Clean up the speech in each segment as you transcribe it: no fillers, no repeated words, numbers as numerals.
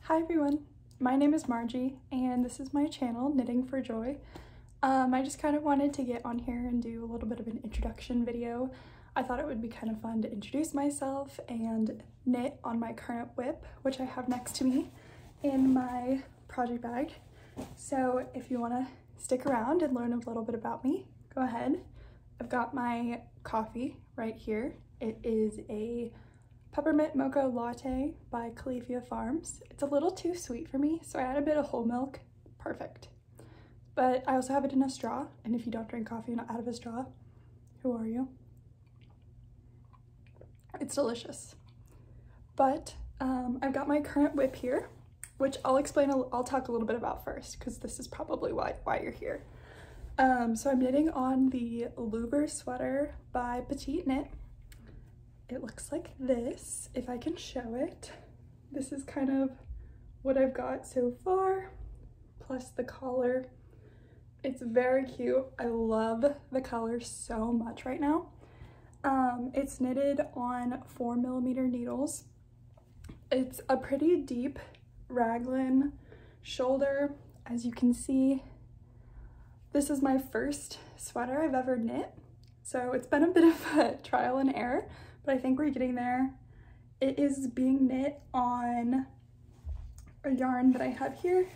Hi everyone, my name is Margie and this is my channel, Knitting for Joy. I just kind of wanted to get on here and do a little bit of an introduction video. I thought it would be kind of fun to introduce myself and knit on my current whip, which I have next to me in my project bag. So if you want to stick around and learn a little bit about me, go ahead. I've got my coffee right here. It is a peppermint mocha latte by Califia Farms. It's a little too sweet for me, so I add a bit of whole milk. Perfect. But I also have it in a straw, and if you don't drink coffee out of a straw, who are you? It's delicious. But I've got my current whip here, which I'll talk a little bit about first, because this is probably why you're here. So I'm knitting on the Louvre sweater by Petiteknit. It looks like this, if I can show it. This is kind of what I've got so far, plus the collar. It's very cute. I love the color so much right now. It's knitted on 4mm needles. It's a pretty deep raglan shoulder, as you can see. This is my first sweater I've ever knit, so it's been a bit of a trial and error, but I think we're getting there. It is being knit on a yarn that I have here.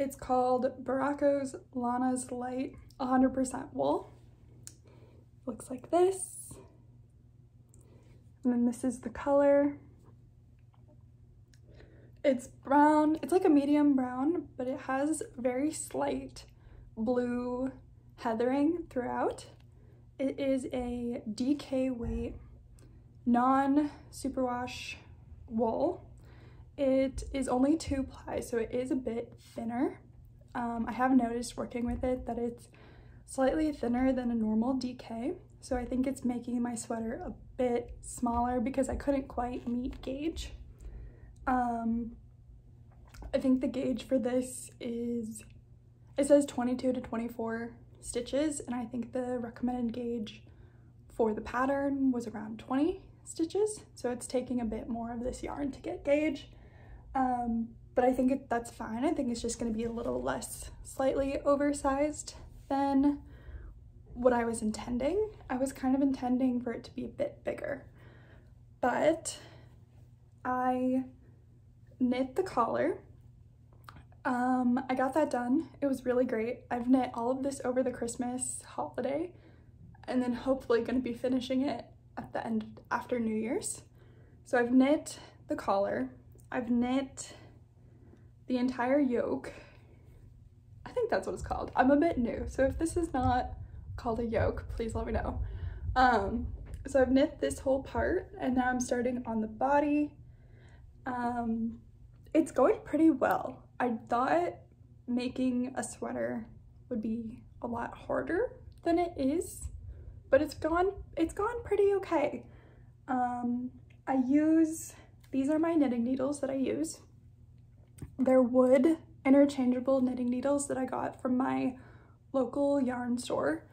It's called Baracco's Lana's Light 100% wool. Looks like this. And then this is the color. It's brown. It's like a medium brown, but it has very slight blue heathering throughout. It is a DK weight non-superwash wool. It is only 2 ply, so it is a bit thinner. I have noticed working with it that it's slightly thinner than a normal DK, so I think it's making my sweater a bit smaller because I couldn't quite meet gauge. I think the gauge for this is, it says 22 to 24 stitches, and I think the recommended gauge for the pattern was around 20 stitches, so it's taking a bit more of this yarn to get gauge, but I think that's fine. I think it's just going to be a little less slightly oversized than what I was intending. I was kind of intending for it to be a bit bigger, but I knit the collar. I got that done. It was really great. I've knit all of this over the Christmas holiday, and then hopefully going to be finishing it at the end after New Year's. So I've knit the collar, I've knit the entire yoke. I think that's what it's called. I'm a bit new, so if this is not called a yoke, please let me know. So I've knit this whole part, and now I'm starting on the body. It's going pretty well. I thought making a sweater would be a lot harder than it is, but it's gone pretty okay. These are my knitting needles that I use. They're wood interchangeable knitting needles that I got from my local yarn store.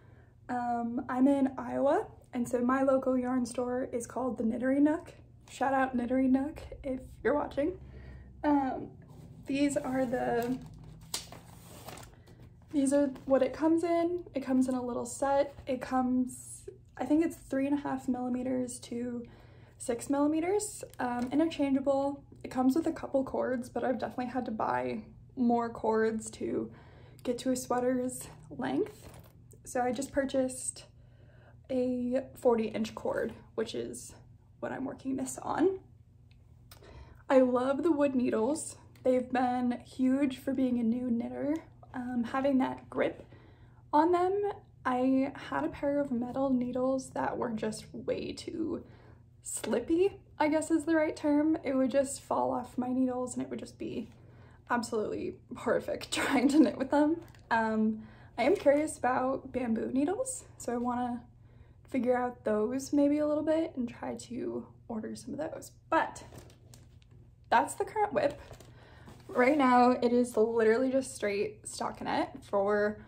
I'm in Iowa, and so my local yarn store is called the Knittery Nook. Shout out Knittery Nook if you're watching. These are what it comes in. It comes in a little set. It comes, I think it's 3.5mm to 6mm, interchangeable. It comes with a couple cords, but I've definitely had to buy more cords to get to a sweater's length. So I just purchased a 40-inch cord, which is what I'm working this on. I love the wood needles. They've been huge for being a new knitter. Having that grip on them. I had a pair of metal needles that were just way too slippy, I guess is the right term. It would just fall off my needles and it would just be absolutely horrific trying to knit with them. I am curious about bamboo needles, so I want to figure out those maybe a little bit and try to order some of those. But that's the current whip. Right now, it is literally just straight stockinette for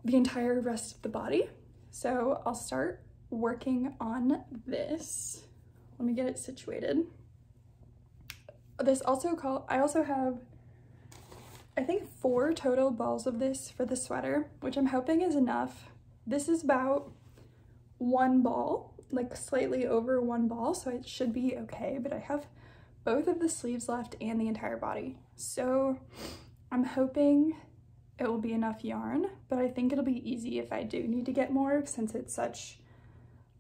the entire rest of the body. So I'll start working on this. Let me get it situated. I also have, I think 4 total balls of this for the sweater, which I'm hoping is enough. This is about 1 ball, like slightly over 1 ball, so it should be okay, but I have both of the sleeves left and the entire body. So I'm hoping it will be enough yarn, but I think it'll be easy if I do need to get more, since it's such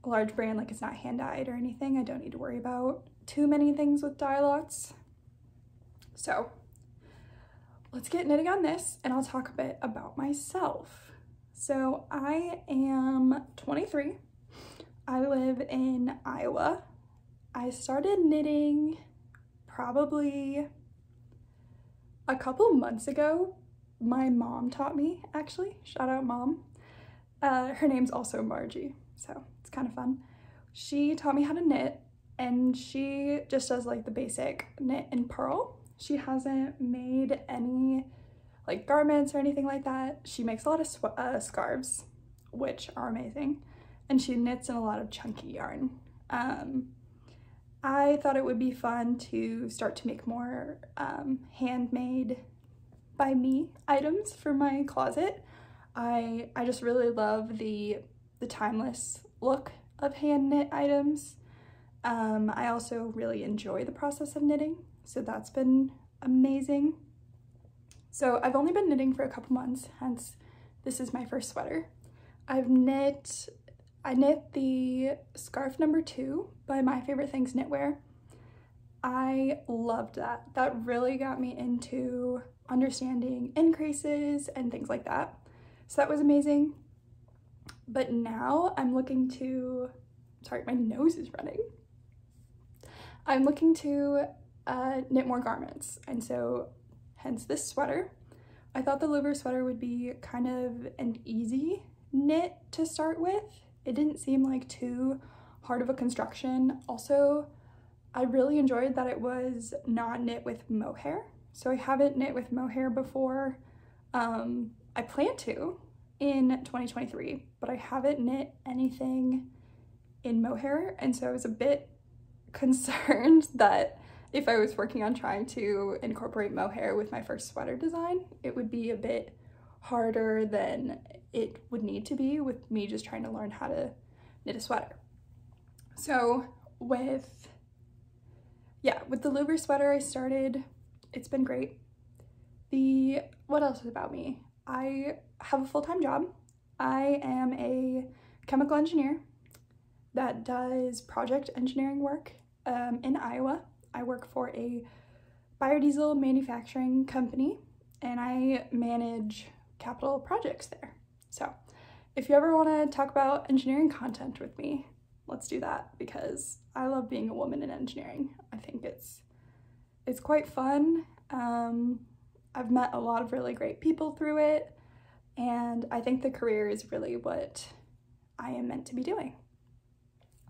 a large brand, like it's not hand dyed or anything. I don't need to worry about too many things with dye lots. So let's get knitting on this, and I'll talk a bit about myself. So I am 23. I live in Iowa. I started knitting probably a couple months ago. My mom taught me, actually. Shout out mom. Her name's also Margie, so it's kind of fun. She taught me how to knit, and she just does like the basic knit and purl. She hasn't made any like garments or anything like that. She makes a lot of scarves, which are amazing, and she knits in a lot of chunky yarn. I thought it would be fun to start to make more handmade by me items for my closet. I just really love the timeless look of hand knit items. I also really enjoy the process of knitting, so that's been amazing. So I've only been knitting for a couple months, hence this is my first sweater. I knit the scarf number 2 by My Favorite Things Knitwear. I loved that. That really got me into understanding increases and things like that. So that was amazing. But now I'm looking to, sorry, my nose is running. I'm looking to knit more garments, and so hence this sweater. I thought the Louvre sweater would be kind of an easy knit to start with. It didn't seem like too hard of a construction. Also, I really enjoyed that it was not knit with mohair. So I haven't knit with mohair before. I plan to in 2023, but I haven't knit anything in mohair, and so I was a bit concerned that if I was working on trying to incorporate mohair with my first sweater design, it would be a bit harder than it would need to be with me just trying to learn how to knit a sweater. So with the Louvre sweater I started, it's been great. What else is about me? I have a full-time job. I am a chemical engineer that does project engineering work in Iowa. I work for a biodiesel manufacturing company, and I manage capital projects there. So if you ever want to talk about engineering content with me, let's do that, because I love being a woman in engineering. I think it's quite fun. I've met a lot of really great people through it, and I think the career is really what I am meant to be doing.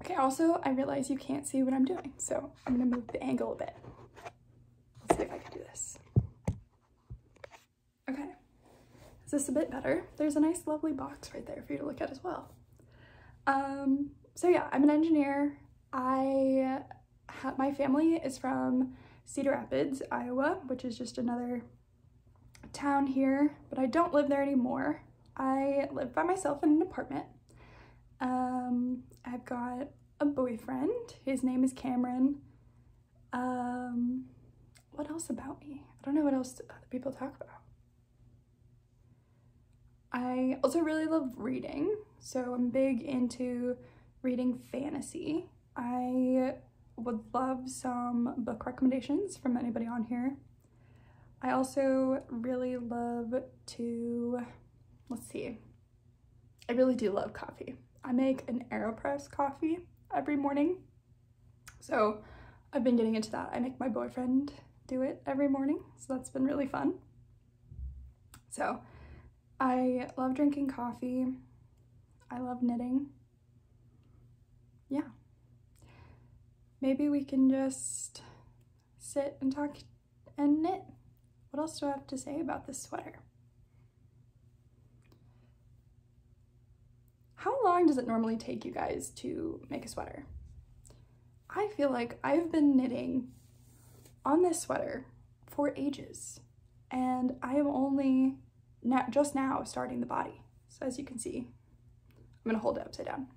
Okay, also, I realize you can't see what I'm doing, so I'm gonna move the angle a bit. Let's see if I can do this. Okay, is this a bit better? There's a nice, lovely box right there for you to look at as well. So yeah, I'm an engineer. My family is from Cedar Rapids, Iowa, which is just another town here, but I don't live there anymore. I live by myself in an apartment. I've got a boyfriend. His name is Cameron. What else about me? I don't know what else other people talk about. I also really love reading, so I'm big into reading fantasy. I would love some book recommendations from anybody on here. I also really love to, let's see, I really do love coffee. I make an AeroPress coffee every morning, so I've been getting into that. I make my boyfriend do it every morning, so that's been really fun. So I love drinking coffee. I love knitting. Yeah. Maybe we can just sit and talk and knit. What else do I have to say about this sweater? How long does it normally take you guys to make a sweater? I feel like I've been knitting on this sweater for ages, and I am only just now starting the body. So as you can see, I'm gonna hold it upside down.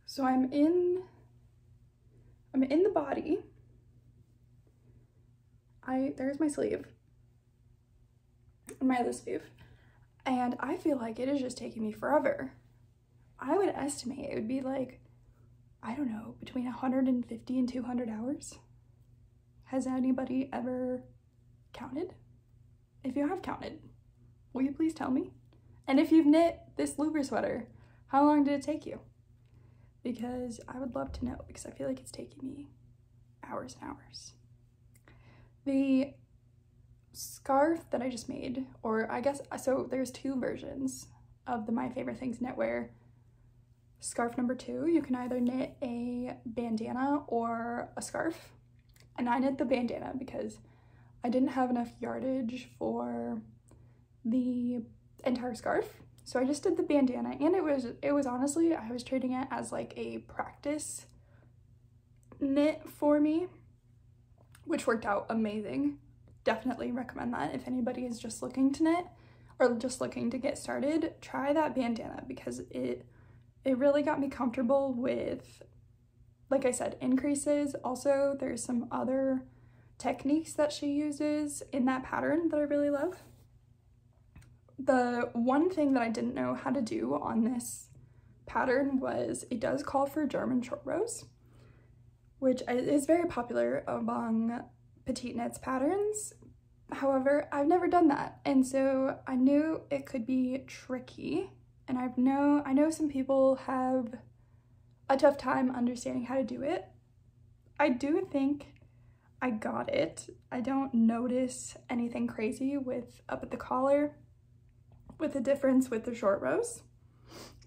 So I'm in the body. There's my sleeve, and my other sleeve, and I feel like it is just taking me forever. I would estimate it would be like, I don't know, between 150 and 200 hours. Has anybody ever counted? If you have counted, will you please tell me? And if you've knit this Louvre sweater, how long did it take you? Because I would love to know, because I feel like it's taking me hours and hours. The scarf that I just made, or I guess, so there's two versions of the My Favorite Things knitwear. Scarf number 2, you can either knit a bandana or a scarf. And I knit the bandana because I didn't have enough yardage for the entire scarf. So I just did the bandana, and it was honestly, I was treating it as like a practice knit for me, which worked out amazing. Definitely recommend that if anybody is just looking to knit or just looking to get started. Try that bandana because it really got me comfortable with, like I said, increases. Also, there's some other techniques that she uses in that pattern that I really love. The one thing that I didn't know how to do on this pattern was it does call for German short rows, which is very popular among Petiteknit's patterns. However, I've never done that, and so I knew it could be tricky, and I know some people have a tough time understanding how to do it. I do think I got it. I don't notice anything crazy with up at the collar with the difference with the short rows.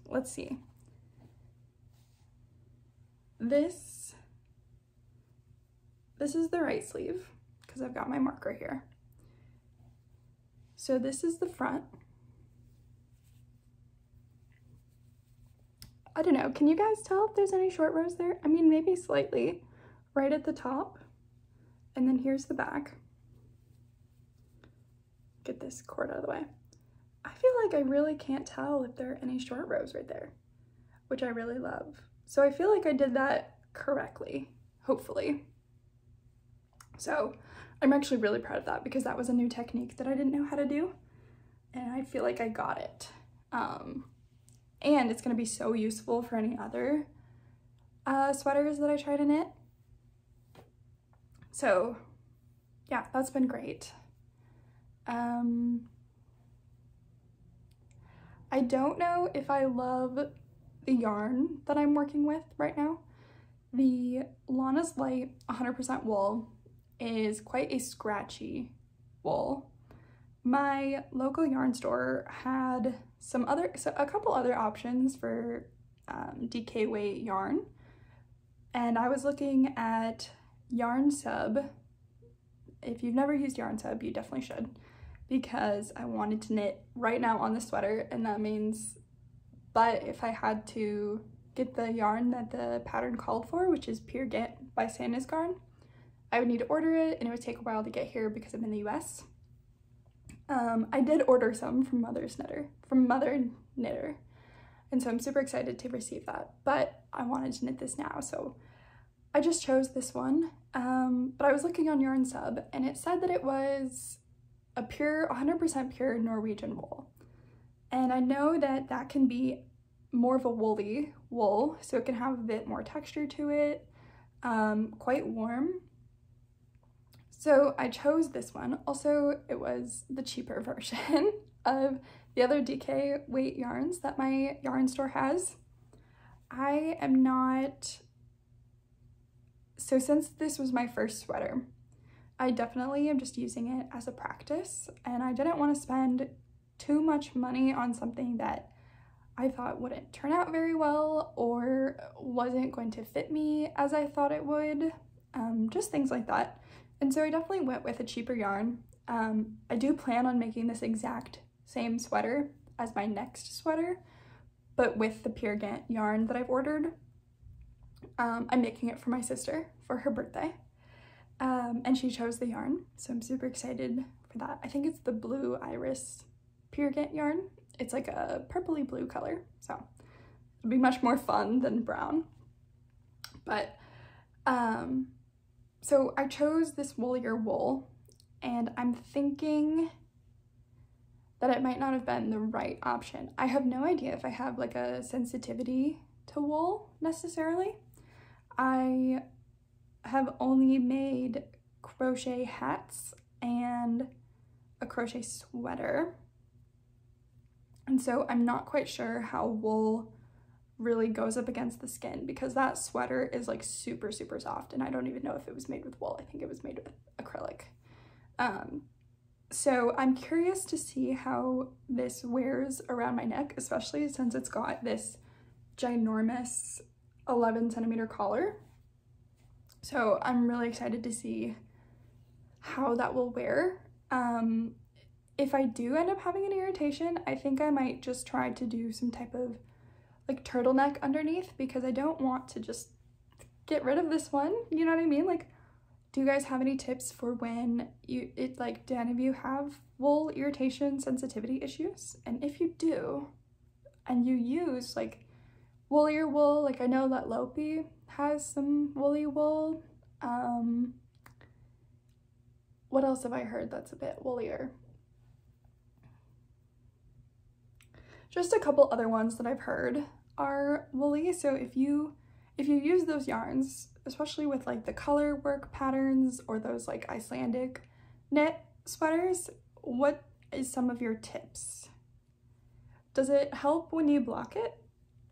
Let's see. This is the right sleeve because I've got my marker here. So this is the front. I don't know, can you guys tell if there's any short rows there? I mean, maybe slightly, right at the top. And then here's the back. Get this cord out of the way. I feel like I really can't tell if there are any short rows right there, which I really love. So I feel like I did that correctly, hopefully. So I'm actually really proud of that because that was a new technique that I didn't know how to do, and I feel like I got it. And it's gonna be so useful for any other sweaters that I try to knit. So yeah, that's been great. I don't know if I love the yarn that I'm working with right now. The Lana's Light 100% wool is quite a scratchy wool. My local yarn store had a couple other options for DK weight yarn, and I was looking at Yarn Sub. If you've never used Yarn Sub, you definitely should, because I wanted to knit right now on the sweater, and that means, but if I had to get the yarn that the pattern called for, which is Petiteknit by Santa's Garn, I would need to order it, and it would take a while to get here because I'm in the US. I did order some from Mother Knitter, and so I'm super excited to receive that, but I wanted to knit this now, so I just chose this one. But I was looking on Yarn Sub, and it said that it was a 100% pure Norwegian wool, and I know that that can be more of a woolly wool, so it can have a bit more texture to it, quite warm. So I chose this one. Also, it was the cheaper version of the other DK weight yarns that my yarn store has. I am not, so since this was my first sweater, I definitely am just using it as a practice, and I didn't want to spend too much money on something that I thought wouldn't turn out very well or wasn't going to fit me as I thought it would, just things like that. And so I definitely went with a cheaper yarn. I do plan on making this exact same sweater as my next sweater, but with the Petiteknit yarn that I've ordered. I'm making it for my sister for her birthday. And she chose the yarn, so I'm super excited for that. I think it's the Blue Iris Petiteknit yarn. It's like a purpley blue color, so it'll be much more fun than brown. But so I chose this woolier wool, and I'm thinking that it might not have been the right option. I have no idea if I have like a sensitivity to wool necessarily. I have only made crochet hats and a crochet sweater, and so I'm not quite sure how wool really goes up against the skin, because that sweater is like super soft, and I don't even know if it was made with wool. I think it was made with acrylic. So I'm curious to see how this wears around my neck, especially since it's got this ginormous 11 centimeter collar. So I'm really excited to see how that will wear. If I do end up having an irritation, I think I might just try to do some type of like turtleneck underneath, because I don't want to just get rid of this one, you know what I mean? Like, do you guys have any tips for when do any of you have wool irritation sensitivity issues? And if you do, and you use like woolier wool, like I know that Lopi has some woolly wool. What else have I heard that's a bit woolier? Just a couple other ones that I've heard are woolly. So if you use those yarns, especially with like the color work patterns or those like Icelandic knit sweaters, what is some of your tips? Does it help when you block it?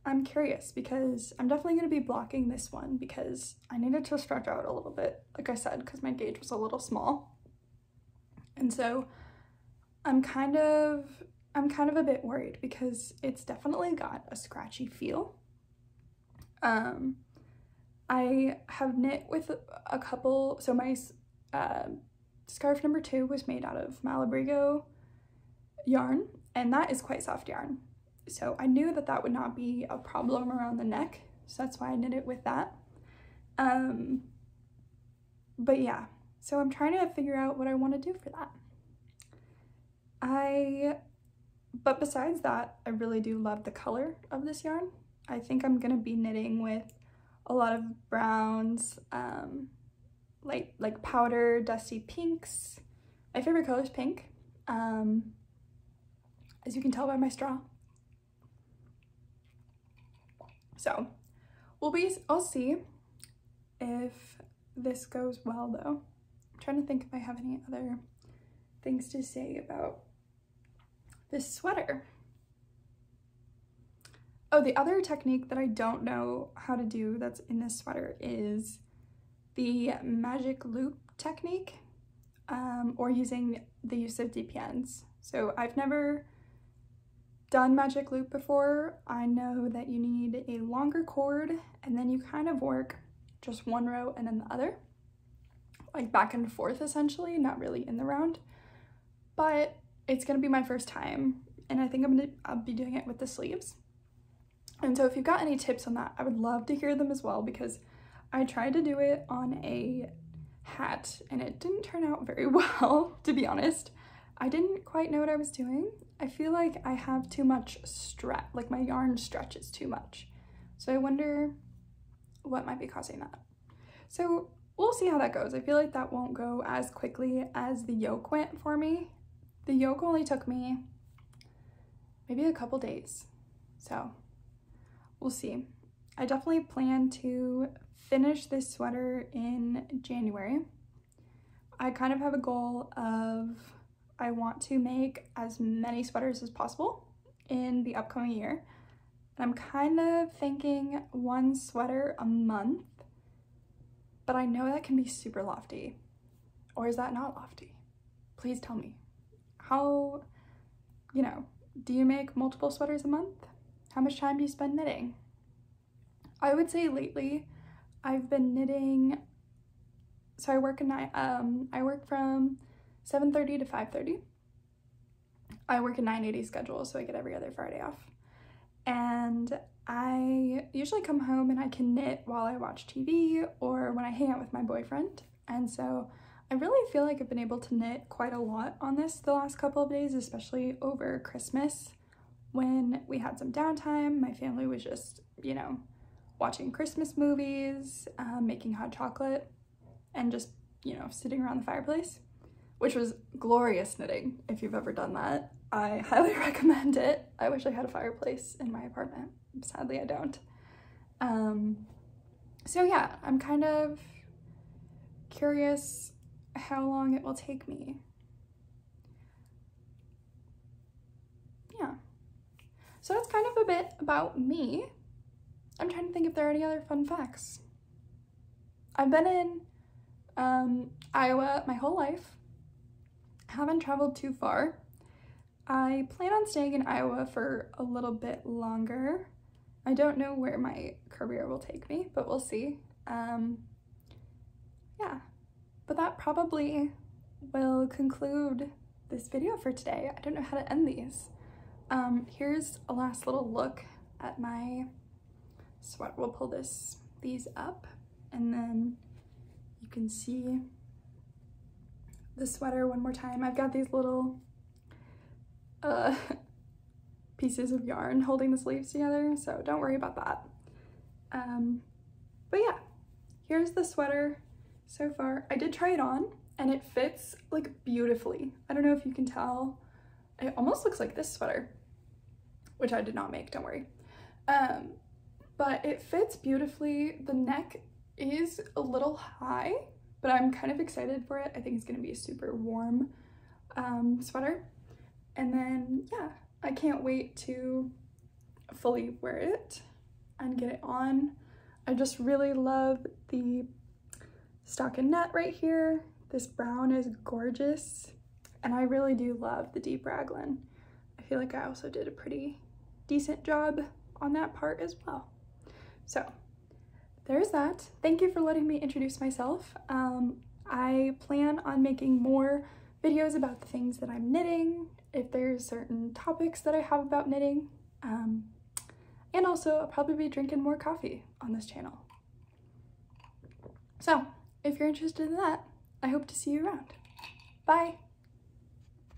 I'm curious, because I'm definitely going to be blocking this one because I needed to stretch out a little bit, like I said, because my gauge was a little small. And so I'm kind of a bit worried because it's definitely got a scratchy feel. I have knit with a couple, so my scarf number 2 was made out of Malabrigo yarn, and that is quite soft yarn. So I knew that that would not be a problem around the neck, so that's why I knit it with that. But yeah, so I'm trying to figure out what I want to do for that. But besides that, I really do love the color of this yarn. I think I'm gonna be knitting with a lot of browns, like powder, dusty pinks. My favorite color is pink, as you can tell by my straw. So I'll see if this goes well though. I'm trying to think if I have any other things to say about this sweater. Oh, the other technique that I don't know how to do that's in this sweater is the magic loop technique, or using the use of DPNs. So I've never done magic loop before. I know that you need a longer cord, and then you kind of work just one row and then the other, like back and forth essentially, not really in the round. But it's gonna be my first time, and I think I'll be doing it with the sleeves. And so if you've got any tips on that, I would love to hear them as well, because I tried to do it on a hat and it didn't turn out very well, to be honest. I didn't quite know what I was doing. I feel like I have too much stretch, like my yarn stretches too much. So I wonder what might be causing that. So we'll see how that goes. I feel like that won't go as quickly as the yoke went for me. The yoke only took me maybe a couple days, so we'll see. I definitely plan to finish this sweater in January. I kind of have a goal of I want to make as many sweaters as possible in the upcoming year. And I'm kind of thinking one sweater a month, but I know that can be super lofty. Or is that not lofty? Please tell me. How, do you make multiple sweaters a month? How much time do you spend knitting? I would say lately I've been knitting, so I work from 7:30 to 5:30. I work a 980 schedule, so I get every other Friday off. and I usually come home and I can knit while I watch TV or when I hang out with my boyfriend. And so I really feel like I've been able to knit quite a lot on this the last couple of days, especially over Christmas when we had some downtime. My family was just, you know, watching Christmas movies, making hot chocolate, and just, you know, sitting around the fireplace, which was glorious knitting. If you've ever done that, I highly recommend it. I wish I had a fireplace in my apartment. Sadly, I don't. So yeah, I'm kind of curious how long it will take me. Yeah. So that's kind of a bit about me. I'm trying to think if there are any other fun facts. I've been in Iowa my whole life. Haven't traveled too far. I plan on staying in Iowa for a little bit longer. I don't know where my career will take me, but we'll see. Yeah, but that probably will conclude this video for today. I don't know how to end these. Here's a last little look at my sweater. We'll pull these up, and then you can see the sweater one more time. I've got these little pieces of yarn holding the sleeves together, so don't worry about that. But yeah, here's the sweater so far. I did try it on and it fits like beautifully. I don't know if you can tell. It almost looks like this sweater, which I did not make, don't worry. But it fits beautifully. The neck is a little high, but I'm kind of excited for it. I think it's gonna be a super warm sweater. And then, yeah, I can't wait to fully wear it and get it on. I just really love the stockinette right here. This brown is gorgeous. And I really do love the deep raglan. I feel like I also did a pretty decent job on that part as well. So there's that. Thank you for letting me introduce myself. I plan on making more videos about the things that I'm knitting, if there's certain topics that I have about knitting, and also I'll probably be drinking more coffee on this channel. So if you're interested in that, I hope to see you around. Bye.